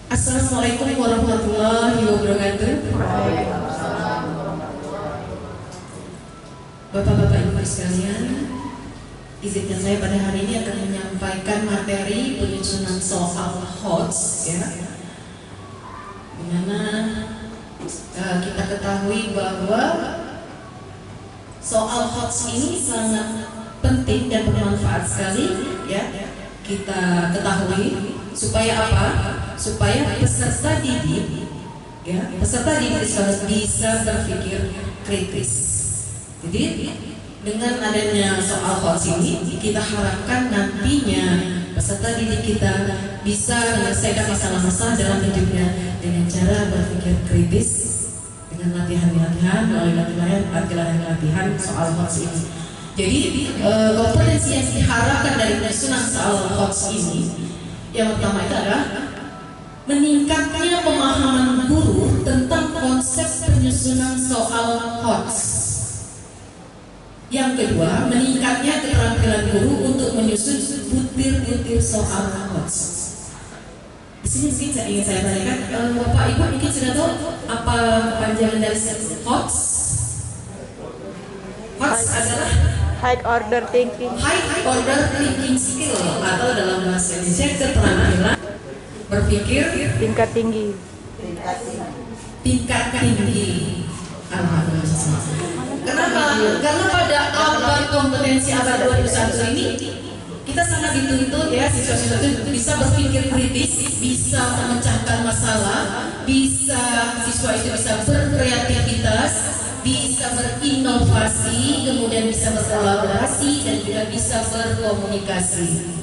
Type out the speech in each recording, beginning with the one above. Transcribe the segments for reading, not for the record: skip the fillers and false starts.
Assalamualaikum warahmatullahi wabarakatuh. Bapak-bapak ibu sekalian, izinkan saya pada hari ini akan menyampaikan materi penyusunan soal HOTS, ya, dimana kita ketahui bahwa soal HOTS ini sangat penting dan bermanfaat sekali, ya, kita ketahui. Supaya apa? Supaya peserta didik, ya, peserta didik bisa berpikir kritis. Jadi dengan adanya soal HOTS ini, kita harapkan nantinya peserta didik kita bisa menyelesaikan masalah-masalah dalam hidupnya dengan cara berpikir kritis, dengan latihan-latihan melalui latihan soal HOTS ini. Jadi kompetensi yang diharapkan dari penyusunan soal HOTS ini, yang pertama itu adalah meningkatnya pemahaman guru tentang konsep penyusunan soal HOTS. Yang kedua, meningkatnya keterampilan guru untuk menyusun butir-butir soal HOTS. Di sini mungkin ingin saya tanyakan, Bapak Ibu mungkin sudah tahu apa kepanjangan dari HOTS? HOTS adalah High Order Thinking. High Order Thinking Skill, atau dalam bahasa Indonesia keterampilan berpikir Tingkat tinggi. tingkat tinggi. Alhamdulillah. Kenapa? Karena pada abad kompetensi abad 21 ini kita sangat dituntut, ya, siswa-siswa itu bisa berpikir kritis, bisa memecahkan masalah, siswa itu bisa berkreativitas, bisa berinovasi, kemudian bisa berkolaborasi, dan juga bisa berkomunikasi.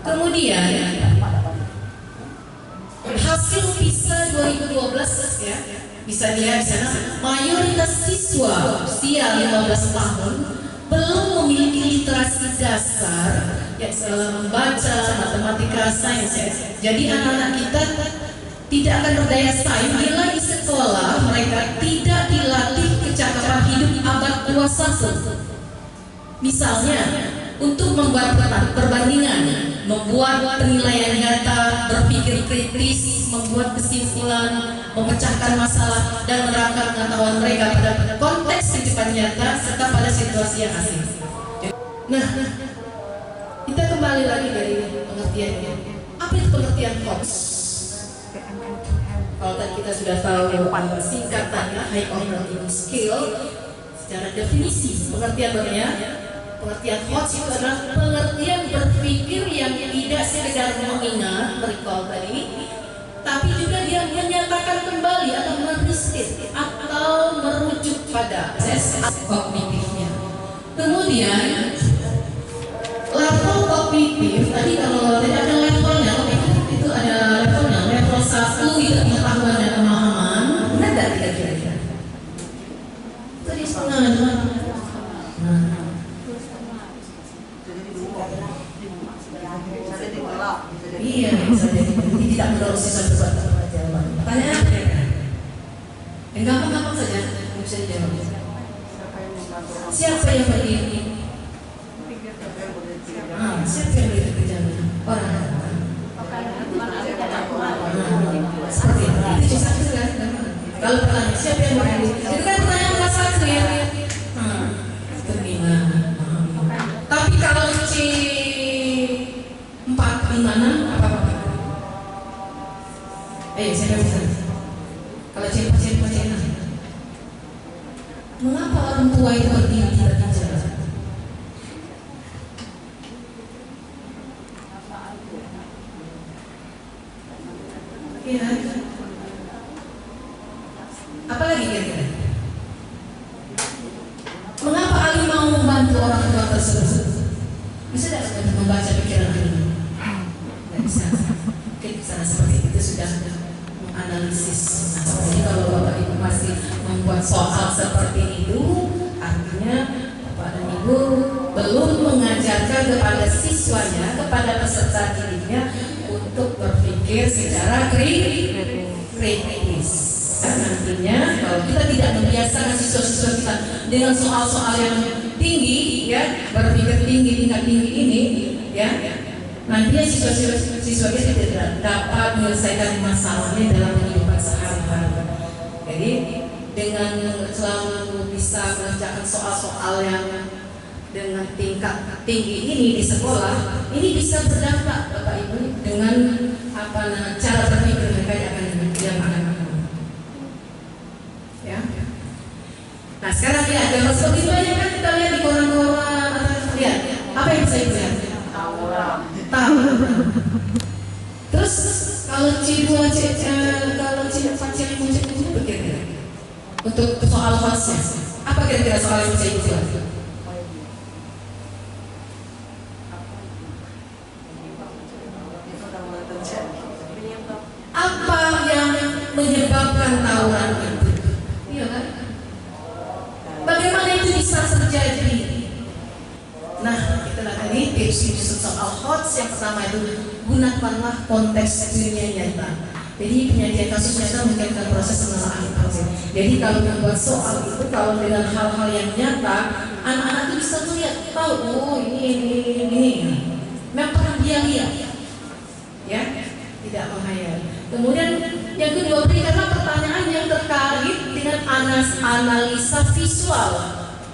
Kemudian hasil PISA 2012, ya, bisa dilihat di sana, mayoritas siswa usia 15 tahun belum memiliki literasi dasar, ya, membaca, matematika, sains, ya. Jadi anak-anak kita tidak akan berdaya saing bila di sekolah mereka tidak dilatih kecakapan hidup abad 21. Misalnya, untuk membuat perbandingan, membuat penilaian data, berpikir kritis, membuat kesimpulan, memecahkan masalah, dan menerapkan pengetahuan mereka pada konteks kehidupan nyata serta pada situasi yang asing. Nah, kita kembali lagi dari pengertiannya. Apa itu pengertian HOTS? Kalau tadi kita sudah tahu singkatannya High Order Thinking Skill, secara definisi pengertiannya, pengertian HOTS itu adalah pengertian berpikir yang tidak sekedar mengingat, recall tadi, tapi juga dia menyatakan kembali atau meristit atau merujuk pada proses kognitifnya. Kemudian level kognitif tadi, kalau tidak ada levelnya, itu ada levelnya. Level 1 itu pengetahuan dan pemahaman. Benar tidak kira-kira? Itu di setengah. Iya, bisa jadi tidak mendorong siswa berbuat jawaban. Pertanyaan apa ya? Yang gampang-gampang saja bisa dijawab. Siapa yang berdiri? Siapa yang berdiri kerjanya? Orang. Seperti itu satu kan? Kalau pertanyaan siapa yang berdiri? Itu kan pertanyaan kelas 1, ya. Itu gimana? Tapi kalau C4, 5, 6 apa? Siapa bisa? Kalau C4, mengapa orang tua itu berdiri tidak bicara? Iya. Apalagi kira-kira? Mengapa Ali mau membantu orang tua tersebut? Bisa tidak membaca pikiran ini? Tidak bisa. Mungkin sana seperti itu sudah menganalisis. Jadi kalau Bapak Ibu masih membuat soal seperti itu, artinya Bapak dan Ibu belum mengajarkan kepada siswanya, kepada peserta didiknya untuk berpikir secara kritis. Nantinya kalau kita tidak membiasakan siswa-siswa kita dengan soal-soal yang tinggi, ya, berpikir tinggi, tingkat tinggi ini, ya, nantinya siswa-siswa kita tidak dapat menyelesaikan masalahnya dalam kehidupan sehari-hari. Jadi dengan selalu bisa mengerjakan soal-soal yang dengan tingkat tinggi ini di sekolah, ini bisa berdampak Bapak Ibu dengan cara berpikir mereka yang akan ya. Nah sekarang lihat gambar seperti itu aja kan kita lihat di koran-koran, lihat apa yang saya lihat? Tahu. Terus kalau kalau C2 begini untuk soal hotsnya, apa kira-kira soal yang saya buat? Apa yang menyebabkan tawuran itu? Iya kan? Bagaimana itu bisa terjadi? Nah, itulah tadi tips soal HOTS. Yang pertama itu gunakanlah konteks dunia nyata. Jadi penyajian kasus nyata menggunakan proses penelaah informasi. Jadi kalau membuat soal itu kalau dengan hal-hal yang nyata, anak-anak itu bisa melihat, tahu oh ini. Memang pernah dia lihat, ya, tidak menghayal. Kemudian yang kedua, berikanlah pertanyaan yang terkait dengan analisa visual.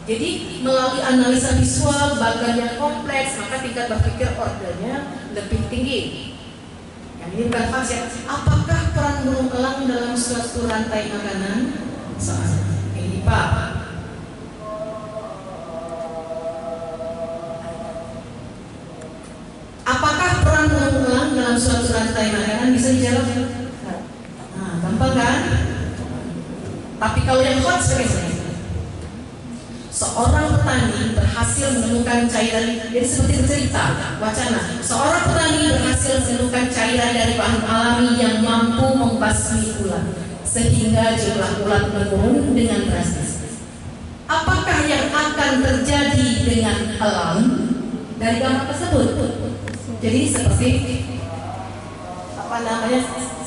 Jadi melalui analisa visual bagian yang kompleks, maka tingkat berpikir ordernya lebih tinggi. Yang ini bukan pasien. Apakah peran burung elang dalam suatu rantai makanan? Soal ini Pak. Apakah peran burung elang dalam suatu rantai makanan? Bisa dijawab? Nah, gampang kan? Tapi kalau yang hot sebagai seorang petani berhasil menemukan cairan, jadi seperti cerita wacana. Seorang petani berhasil menemukan cairan dari bahan alami yang mampu membasmi ulat, sehingga jumlah ulat menurun dengan drastis. Apakah yang akan terjadi dengan elang dari gambar tersebut? Jadi seperti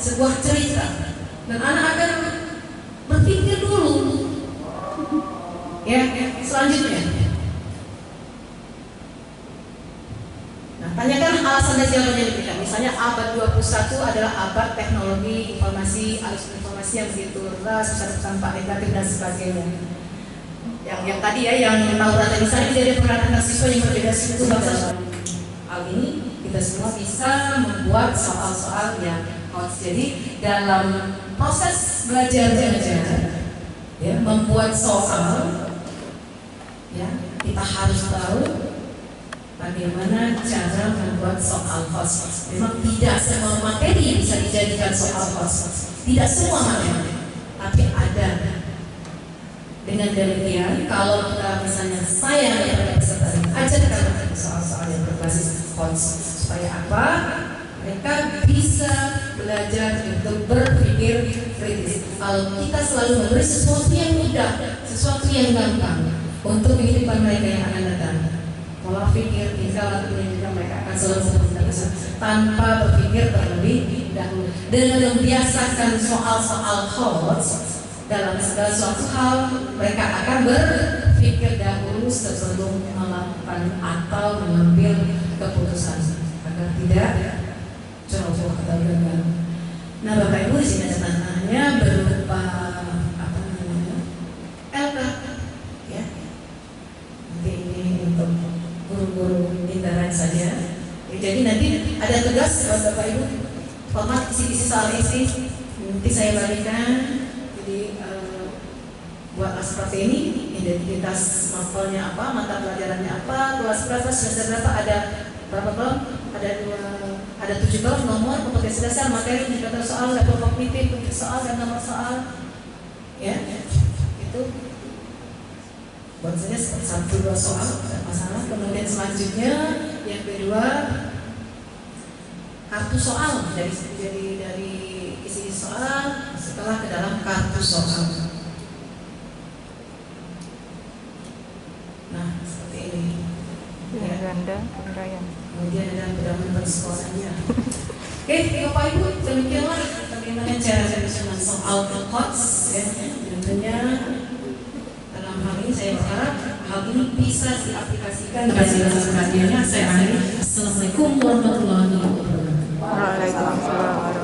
sebuah cerita, dan anak akan berpikir dulu. Ya, selanjutnya. Nah, tanyakan alasan dan jawabannya diberikan. Misalnya abad 21 adalah abad teknologi informasi, arus informasi yang begitu luas, pesan-pesan negatif dan sebagainya. Yang tadi ya, yang tawuran tadi misalnya jadi peran siswa yang berbeda suku bangsa. Hal ini kita semua bisa membuat soal-soal yang hots. Jadi dalam proses belajar mengajar, ya, membuat soal. Ya, kita harus tahu bagaimana cara membuat soal hots. Memang tidak semua materi bisa dijadikan soal hots. Tidak semua materi, tapi ada. Dengan demikian, kalau kita misalnya saya yang peserta ajarkan soal-soal yang berbasis hots, supaya apa? Mereka bisa belajar untuk berpikir kritis. Kalau kita selalu memberi sesuatu yang mudah, sesuatu yang gampang untuk kehidupan mereka yang akan datang, pola pikir, tingkah laku juga mereka akan selalu menggunakan tanpa berpikir terlebih dahulu. Dengan membiasakan soal-soal hots dalam segala suatu hal, mereka akan berpikir dahulu sebelum melakukan atau mengambil keputusan agar tidak ceroboh atau gagal. Nah, Bapak Ibu di sini ada tantangannya berupa apa namanya? LK. Untuk guru-guru pintaran saja. Jadi nanti ada tugas buat Bapak Ibu, format isi-isi soal isi nanti saya berikan. Jadi buatlah seperti ini, identitas novelnya apa, mata pelajarannya apa, kelas berapa, semester berapa, ada berapa kolom, ada 7 kolom, nomor, kompetensi dasar, materi, indikator soal, level kognitif, bentuk soal dan nomor soal, ya itu. Buat saja 1-2 soal, tidak masalah. Kemudian selanjutnya yang kedua, kartu soal dari isi soal setelah ke dalam kartu soal. Nah, seperti ini. Ya. Ganda, penilaian. Kemudian ada pedoman persekolahnya. Oke, Bapak Ibu, demikianlah bagaimana cara menyusun soal hots, ya. Tentunya hal ini saya berharap hal ini bisa diaplikasikan. Terima kasih atas perhatiannya. Saya akhiri. Assalamualaikum warahmatullahi wabarakatuh. Waalaikumsalam.